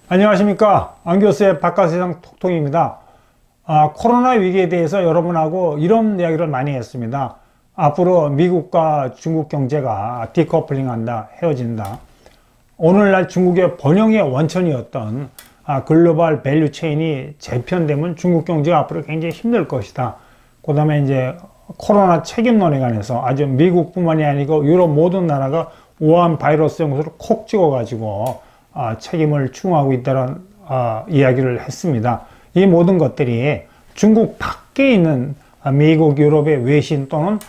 안녕하십니까, 안교수의 바깥세상 톡톡입니다. 코로나 위기에 대해서 여러분하고 이런 이야기를 많이 했습니다. 앞으로 미국과 중국 경제가 디커플링한다, 헤어진다. 오늘날 중국의 번영의 원천이었던 글로벌 밸류 체인이 재편되면 중국 경제가 앞으로 굉장히 힘들 것이다. 그 다음에 이제 코로나 책임론에 관해서 아주 미국뿐만이 아니고 유럽 모든 나라가 우한 바이러스 연구소를 콕 찍어가지고 책임을 추궁하고 있다는 이야기를 했습니다. 이 모든 것들이 중국 밖에 있는 미국, 유럽의 외신 또는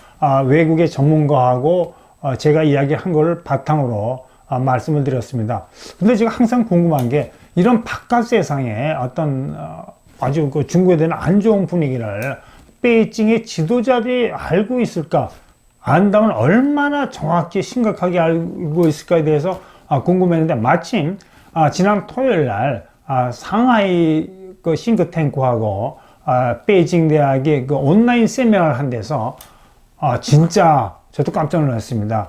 외국의 전문가하고 제가 이야기한 것을 바탕으로 말씀을 드렸습니다. 근데 제가 항상 궁금한 게 이런 바깥 세상에 어떤 아주 그 중국에 대한 안 좋은 분위기를 베이징의 지도자들이 알고 있을까? 안다면 얼마나 정확히 심각하게 알고 있을까에 대해서 궁금했는데 마침 지난 토요일 날 상하이 그 싱크탱크하고 베이징 대학의 그 온라인 세미나를 한 데서 진짜 저도 깜짝 놀랐습니다.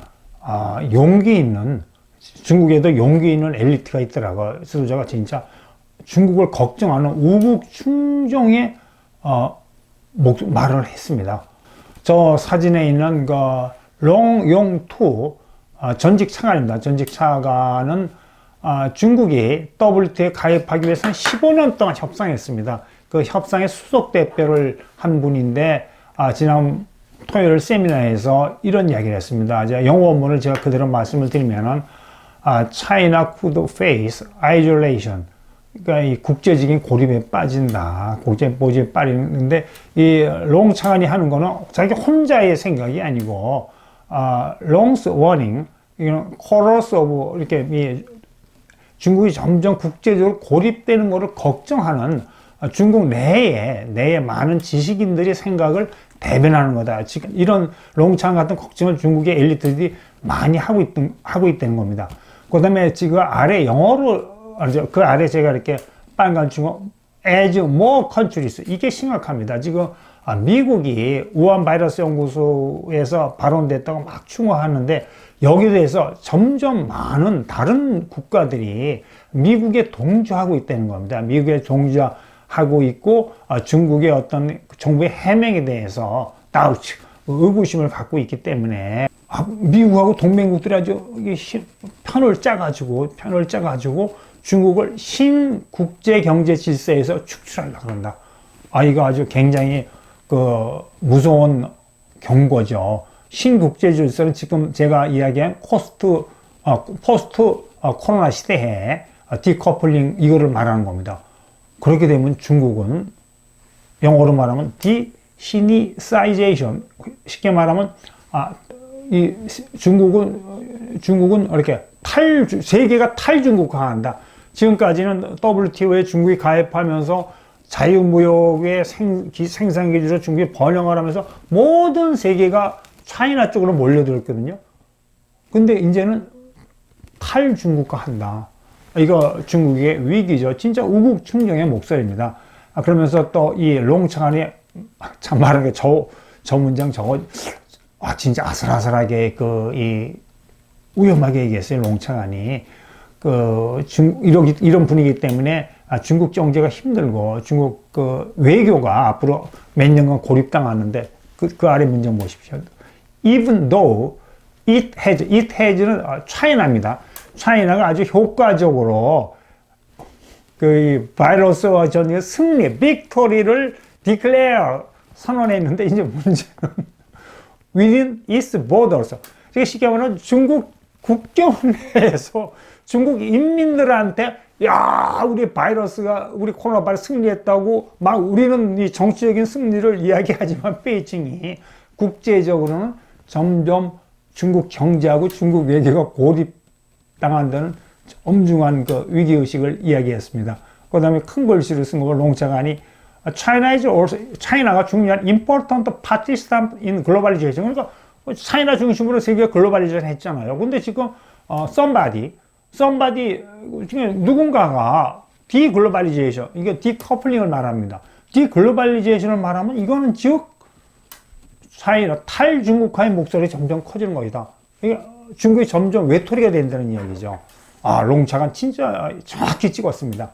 용기 있는, 중국에도 용기 있는 엘리트가 있더라고요. 지도자가 진짜 중국을 걱정하는 우국 충종의 말을 했습니다. 저 사진에 있는 그 롱용투 전직 차관입니다. 전직 차관은 중국이 WTO에 가입하기 위해서는 15년 동안 협상했습니다. 그 협상의 수석 대표를 한 분인데 지난 토요일 세미나에서 이런 이야기를 했습니다. 영어 원문을 제가 그대로 말씀을 드리면은 China could face isolation. 그러니까 이 국제적인 고립에 빠진다. 국제보지에 빠지는데 이 롱 차관이 하는 거는 자기 혼자의 생각이 아니고 롱스 워닝, 코러스 오브 이렇게 중국이 점점 국제적으로 고립되는 것을 걱정하는 중국 내에 많은 지식인들의 생각을 대변하는 거다. 지금 이런 롱창 같은 걱정을 중국의 엘리트들이 많이 하고 있다는 겁니다. 그 다음에 지금 아래 영어로, 그 아래 제가 이렇게 빨간 중어, as more countries. 이게 심각합니다. 지금 미국이 우한 바이러스 연구소에서 발언됐다고 막 충고하는데 여기에 대해서 점점 많은 다른 국가들이 미국에 동조하고 있다는 겁니다. 미국에 동조하고 있고 중국의 어떤 정부의 해명에 대해서 의구심을 갖고 있기 때문에 미국하고 동맹국들이 아주 편을 짜가지고 중국을 신국제경제 질서에서 축출하려고 한다. 이거 아주 굉장히 그 무서운 경고죠. 신국제 질서는 지금 제가 이야기한 포스트 코로나 시대에 디커플링 이거를 말하는 겁니다. 그렇게 되면 중국은 영어로 말하면 디시니사이제이션, 쉽게 말하면 이 중국은 이렇게 세계가 탈중국화한다. 지금까지는 WTO에 중국이 가입하면서 자유무역의 생산 기준으로 중국이 번영을 하면서 모든 세계가 차이나 쪽으로 몰려들었거든요. 근데 이제는 탈중국화 한다. 이거 중국의 위기죠. 진짜 우국 충정의 목소리입니다. 그러면서 또 이 롱창안이 참 말하는 게 저 문장 저거 진짜 아슬아슬하게 위험하게 얘기했어요. 롱창안이 이런 분위기 때문에 중국 경제가 힘들고 중국 외교가 앞으로 몇 년간 고립당하는데 그 아래 문장 보십시오. Even though it has는 차이나입니다. 차이나가 아주 효과적으로 그 바이러스와 전의 승리, 빅토리를 declare 선언했는데 이제 문제는 within its borders. 쉽게 말하면 중국 국경 내에서 중국 인민들한테 우리 코로나 바이러스 승리했다고 막 우리는 이 정치적인 승리를 이야기하지만 베이징이 국제적으로는 점점 중국 경제하고 중국 외교가 고립당한다는 엄중한 그 위기의식을 이야기했습니다. 그 다음에 큰 글씨를 쓴 거 롱차관이 차이나가 중요한 important participant in globalization. 그러니까 차이나 중심으로 세계가 글로벌리제이션 했잖아요. 근데 지금 somebody 중에 누군가가 디글로벌리제이션, 이게 디커플링을 말합니다. 디글로벌리제이션을 말하면 이거는 즉 차이나 탈중국화의 목소리 점점 커지는 것이다. 이게 중국이 점점 외톨이가 된다는 이야기죠. 아, 롱차관 진짜 정확히 찍었습니다.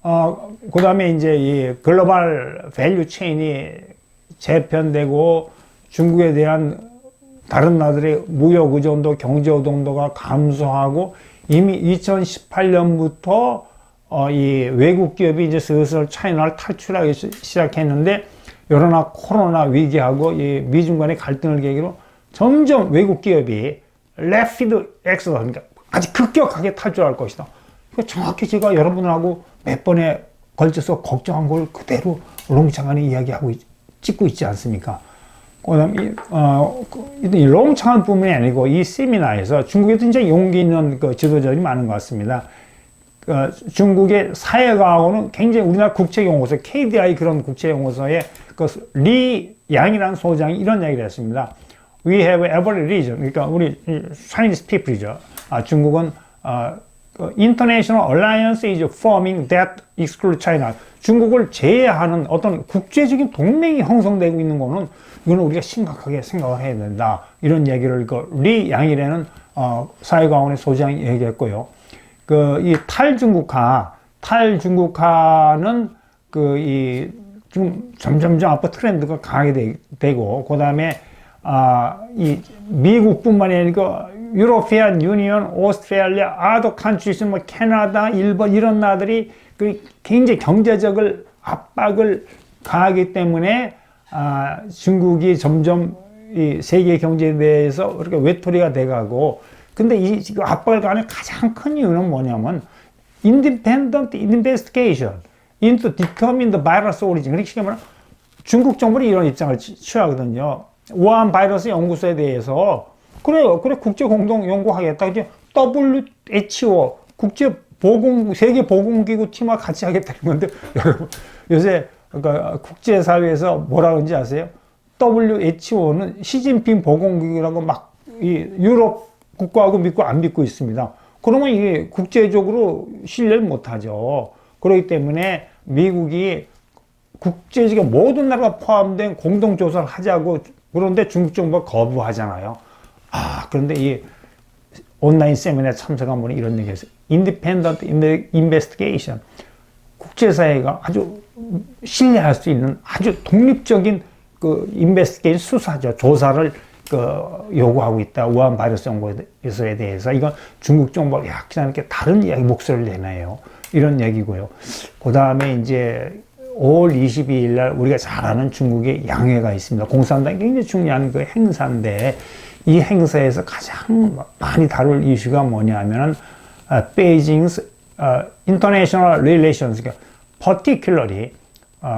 그 다음에 이제 이 글로벌 밸류 체인이 재편되고 중국에 대한 다른 나라들의 무역 의존도, 경제 의존도가 감소하고 이미 2018년부터 이 외국 기업이 이제 슬슬 차이나를 탈출하기 시작했는데, 여러나 코로나 위기하고 이 미중 간의 갈등을 계기로 점점 외국 기업이 rapid exodus, 그러니까 아주 급격하게 탈출할 것이다. 정확히 제가 여러분하고 몇 번에 걸쳐서 걱정한 걸 그대로 롱창안이 이야기하고 찍고 있지 않습니까? 그다음에 이 롱창안뿐만이 아니고 이 세미나에서 중국에도 진짜 용기 있는 그 지도자들이 많은 것 같습니다. 중국의 사회과학원은 굉장히 우리나라 국제연구소 KDI 그런 국제연구소의 그 리 양이라는 소장이 이런 얘기를 했습니다. We have every region. 그러니까 우리 Chinese people이죠. 중국은 International Alliance is forming that exclude China. 중국을 제외하는 어떤 국제적인 동맹이 형성되고 있는 거는 이거는 우리가 심각하게 생각을 해야 된다. 이런 얘기를 리 양이라는 사회과학원의 소장이 얘기했고요. 이 탈중국화는 지금 점점점 앞으로 트렌드가 강하게 되고, 그 다음에 이 미국뿐만이 아니고 유로피안 유니언, 오스트레일리아, 아더 컨트리스, 뭐 캐나다, 일본 이런 나라들이 굉장히 경제적을 압박을 가하기 때문에 중국이 점점 이 세계 경제에 대해서 그렇게 외톨이가 돼가고, 근데 이 압박을 가하는 가장 큰 이유는 뭐냐면 independent investigation into determine the virus origin. 그렇게 말하면 중국 정부는 이런 입장을 취하거든요. 우한 바이러스 연구소에 대해서 그래 국제 공동 연구하겠다. 이제 WHO 세계 보건기구 팀과 같이 하겠다는 건데, 여러분 요새 그러니까 국제사회에서 뭐라 그런지 아세요? WHO는 시진핑 보건기구라고 막 이 유럽 국가하고 믿고 안 믿고 있습니다. 그러면 이게 국제적으로 신뢰를 못하죠. 그렇기 때문에 미국이 국제적인 모든 나라가 포함된 공동조사를 하자고, 그런데 중국 정부가 거부하잖아요. 그런데 이 온라인 세미나에 참석한 분이 이런 얘기 했어요. Independent investigation. 국제사회가 아주 신뢰할 수 있는 아주 독립적인 investigation 수사죠. 조사를 요구하고 있다. 우한 바이러스 연구소에 대해서. 이건 중국 정부가 약간 이렇게 다른 이야기 목소리를 내네요. 이런 얘기고요. 그 다음에 이제 5월 22일 날 우리가 잘 아는 중국의 양회가 있습니다. 공산당이 굉장히 중요한 그 행사인데, 이 행사에서 가장 많이 다룰 이슈가 뭐냐면은 베이징's international relations, 그러니까 particularly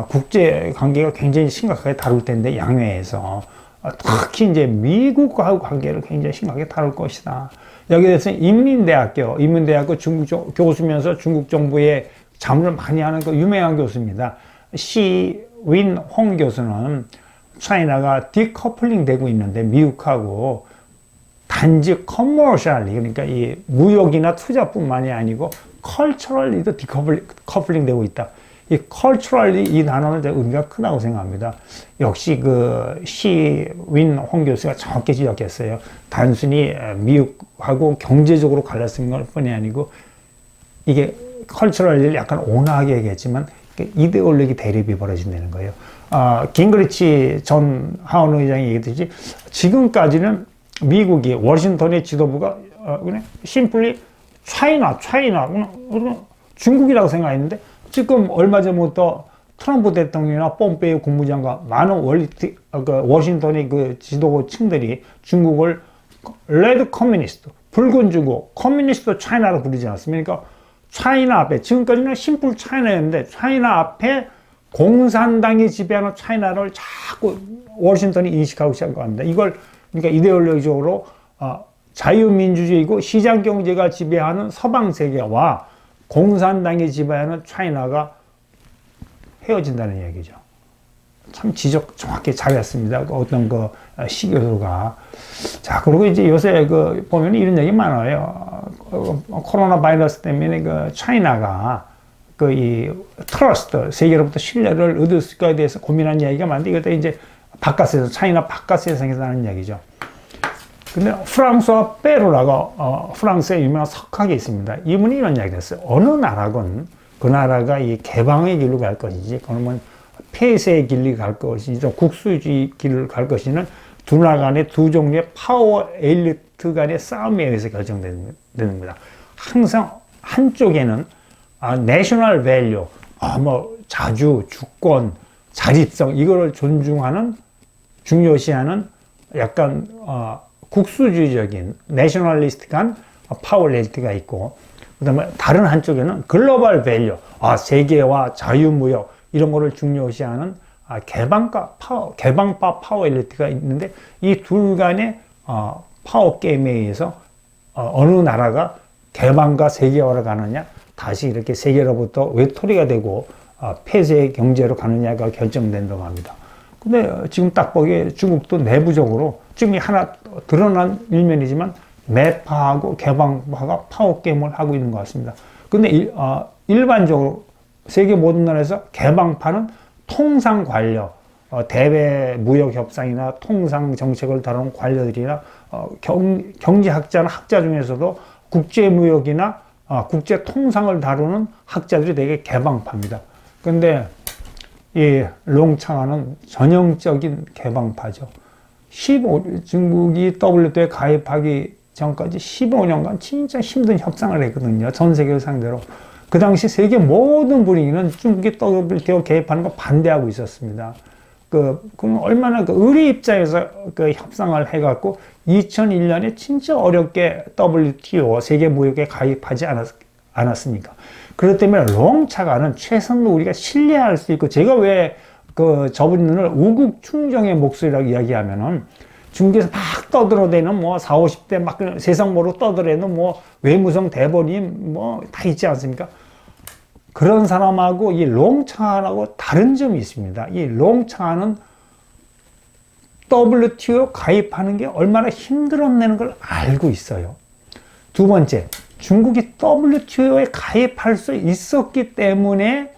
국제 관계가 굉장히 심각하게 다룰 텐데, 양회에서 특히 이제 미국과의 관계를 굉장히 심각하게 다룰 것이다. 여기에 대해서 인민대학교 중국 교수면서 중국 정부에 자문을 많이 하는 그 유명한 교수입니다. 시윈홍 교수는 차이나가 디커플링 되고 있는데, 미국하고 단지 커머셜리, 그러니까 이 무역이나 투자뿐만이 아니고 컬처럴리도 디커플링 되고 있다. 이 컬처럴리 이 단어는 의미가 크다고 생각합니다. 역시 시윈홍 교수가 정확히 지적했어요. 단순히 미국하고 경제적으로 갈라진 것 뿐이 아니고, 이게 컬처럴리를 약간 온화하게 얘기했지만 이데올로기 대립이 벌어진다는 거예요. 깅그리치 전 하원 의장이 얘기했듯이 지금까지는 미국이 워싱턴의 지도부가 그냥 심플리 차이나 중국이라고 생각했는데, 지금 얼마 전부터 트럼프 대통령이나 폼페이오 국무장관 많은 워싱턴의 그 지도층들이 중국을 레드 커뮤니스트, 붉은 중국, 커뮤니스트 차이나로 부르지 않습니까? 차이나 앞에, 지금까지는 심플 차이나였는데, 차이나 앞에 공산당이 지배하는 차이나를 자꾸 워싱턴이 인식하고 시작합니다. 이걸 그러니까 이데올로기적으로 자유민주주의고 시장경제가 지배하는 서방 세계와 공산당이 지배하는 차이나가 헤어진다는 얘기죠. 참 지적 정확히 잘했습니다. 어떤 시 교수가. 자, 그리고 이제 요새 보면 이런 얘기 많아요. 코로나 바이러스 때문에 차이나가 이 트러스트, 세계로부터 신뢰를 얻을 수에 대해서 고민한 이야기가 많은데, 이것도 이제 차이나 바깥 세상에서 하는 얘기죠. 근데 프랑스와 페루라고 프랑스의 유명한 석학이 있습니다. 이분이 이런 이야기를 했어요. 어느 나라건 그 나라가 이 개방의 길로 갈 것인지, 그러면 폐쇄의 길로 갈 것인지, 좀 국수주의 길을 갈 것인지는 두 나라 간의 두 종류의 파워 엘리트 간의 싸움에 의해서 결정되는 겁니다. 항상 한쪽에는 내셔널 밸류, 뭐 자주, 주권, 자립성 이거를 존중하는, 중요시하는 약간 국수주의적인 내셔널리스트간 파워 엘리트가 있고, 그다음에 다른 한쪽에는 글로벌 밸류, 세계화, 자유무역 이런 거를 중요시하는 개방파 파워 엘리트가 있는데, 이 둘 간의 파워 게임에 의해서 어느 나라가 개방과 세계화로 가느냐, 다시 이렇게 세계로부터 외톨이가 되고 폐쇄 경제로 가느냐가 결정된다고 합니다. 근데 지금 딱 보기에 중국도 내부적으로 지금 하나 드러난 일면이지만 매파하고 개방파가 파워 게임을 하고 있는 것 같습니다. 근데 일반적으로 세계 모든 나라에서 개방파는 통상 관료, 대외 무역 협상이나 통상 정책을 다루는 관료들이나 경제학자나 학자 중에서도 국제 무역이나 국제 통상을 다루는 학자들이 되게 개방파입니다. 근데 이 롱창하는 전형적인 개방파죠. 중국이 WTO에 가입하기 전까지 15년간 진짜 힘든 협상을 했거든요. 전 세계를 상대로. 그 당시 세계 모든 분위기는 중국이 WTO 개입하는 거 반대하고 있었습니다. 그럼 얼마나 의리 입장에서 협상을 해갖고 2001년에 진짜 어렵게 WTO 세계 무역에 가입하지 않았습니까? 그렇기 때문에 롱차가는 최선로 우리가 신뢰할 수 있고, 제가 왜 저분을 우국 충정의 목소리라고 이야기하면은 중국에서 막 떠들어대는 40, 50대 막 세상 모르고 떠들어대는 외무성 대본인 다 있지 않습니까? 그런 사람하고 이 롱차하고 다른 점이 있습니다. 이 롱차하는 WTO 가입하는 게 얼마나 힘들었다는 걸 알고 있어요. 두 번째, 중국이 WTO에 가입할 수 있었기 때문에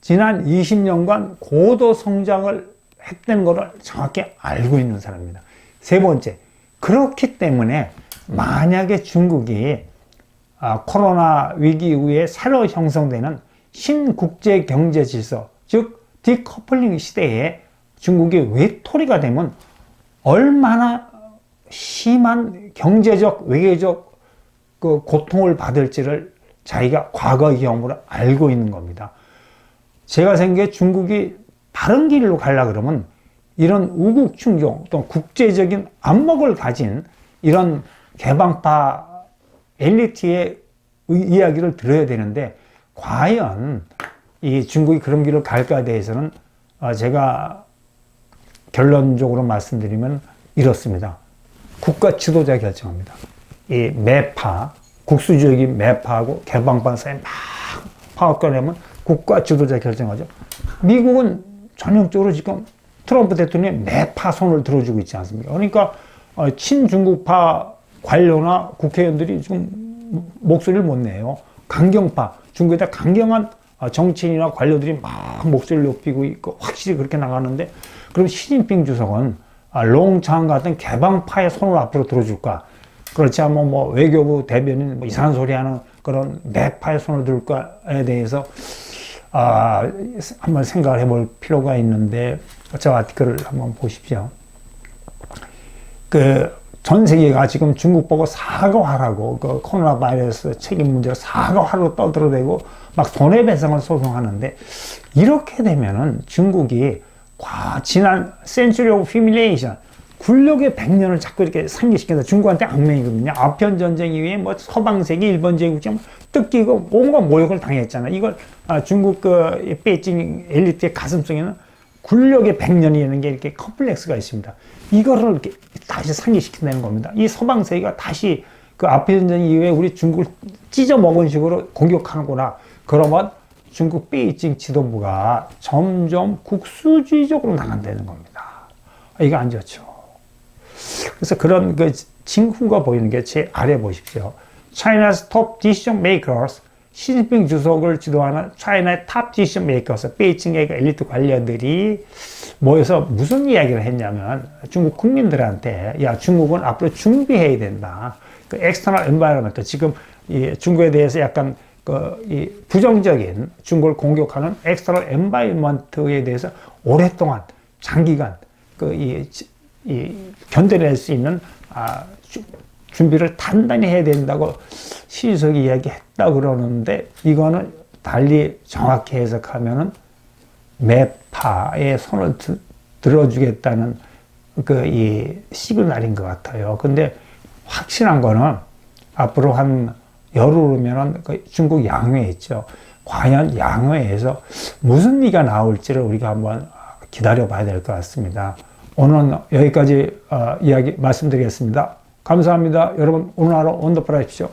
지난 20년간 고도 성장을 했다는 것을 정확히 알고 있는 사람입니다. 세 번째, 그렇기 때문에 만약에 중국이 코로나 위기 이후에 새로 형성되는 신국제 경제 질서, 즉 디커플링 시대에 중국이 외톨이가 되면 얼마나 심한 경제적, 외교적 고통을 받을지를 자기가 과거 경험으로 알고 있는 겁니다. 제가 생각해 중국이 바른 길로 가려고 그러면 이런 우국 충종 또 국제적인 안목을 가진 이런 개방파 엘리트의 이야기를 들어야 되는데, 과연 이 중국이 그런 길을 갈까에 대해서는 제가 결론적으로 말씀드리면 이렇습니다. 국가 지도자 결정합니다. 이 매파, 국수주의적인 매파하고 개방파 사이에 막 파워가 되면 국가 지도자 결정하죠. 미국은 전형적으로 지금 트럼프 대통령이 매파 손을 들어주고 있지 않습니까? 그러니까 친중국파 관료나 국회의원들이 지금 목소리를 못 내요. 강경파, 중국에다 강경한 정치인이나 관료들이 막 목소리를 높이고 있고 확실히 그렇게 나가는데, 그럼 시진핑 주석은 롱창 같은 개방파의 손을 앞으로 들어줄까? 그렇지 않으면 외교부 대변인 이상한 소리 하는 그런 매파의 손을 들까에 대해서 한번 생각을 해볼 필요가 있는데, 저 아티클을 한번 보십시오. 전 세계가 지금 중국 보고 사과하라고, 코로나 바이러스 책임 문제로 사과하라고 떠들어대고 막 손해배상을 소송하는데, 이렇게 되면은 중국이 지난 Century of Humiliation, 굴욕의 100년을 자꾸 이렇게 상기시킨다. 중국한테 악명이거든요. 아편 전쟁 이후에 서방세계, 일본 제국이 뜯기고 온갖 모욕을 당했잖아요. 이걸 중국 베이징 엘리트의 가슴속에는 굴욕의 100년이라는 게 이렇게 컴플렉스가 있습니다. 이거를 이렇게 다시 상기시킨다는 겁니다. 이 서방세계가 다시 아편 전쟁 이후에 우리 중국을 찢어 먹은 식으로 공격하는구나. 그러면 중국 베이징 지도부가 점점 국수주의적으로 나간다는 겁니다. 이거 안 좋죠. 그래서 그런 징후가 보이는 게 제 아래 보십시오. China's top decision makers 시진핑 주석을 주도하는 차이나의 탑 디시전 메이커스, 베이징의 엘리트 관료들이 모여서 무슨 이야기를 했냐면 중국 국민들한테 야, 중국은 앞으로 준비해야 된다. 그 엑스터널 엔바이러먼트, 지금 이 중국에 대해서 약간 이 부정적인 중국을 공격하는 엑스터널 엔바이러먼트에 대해서 오랫동안 장기간 견뎌낼 수 있는 준비를 단단히 해야 된다고 시 주석이 이야기했다 그러는데, 이거는 달리 정확히 해석하면은 매파에 손을 들어주겠다는 이 시그널인 것 같아요. 근데 확실한 거는 앞으로 한 열흘 후면은 중국 양회 있죠. 과연 양회에서 무슨 얘기가 나올지를 우리가 한번 기다려 봐야 될 것 같습니다. 오늘은 여기까지 이야기 말씀드리겠습니다. 감사합니다. 여러분 오늘 하루 원더풀 하십시오.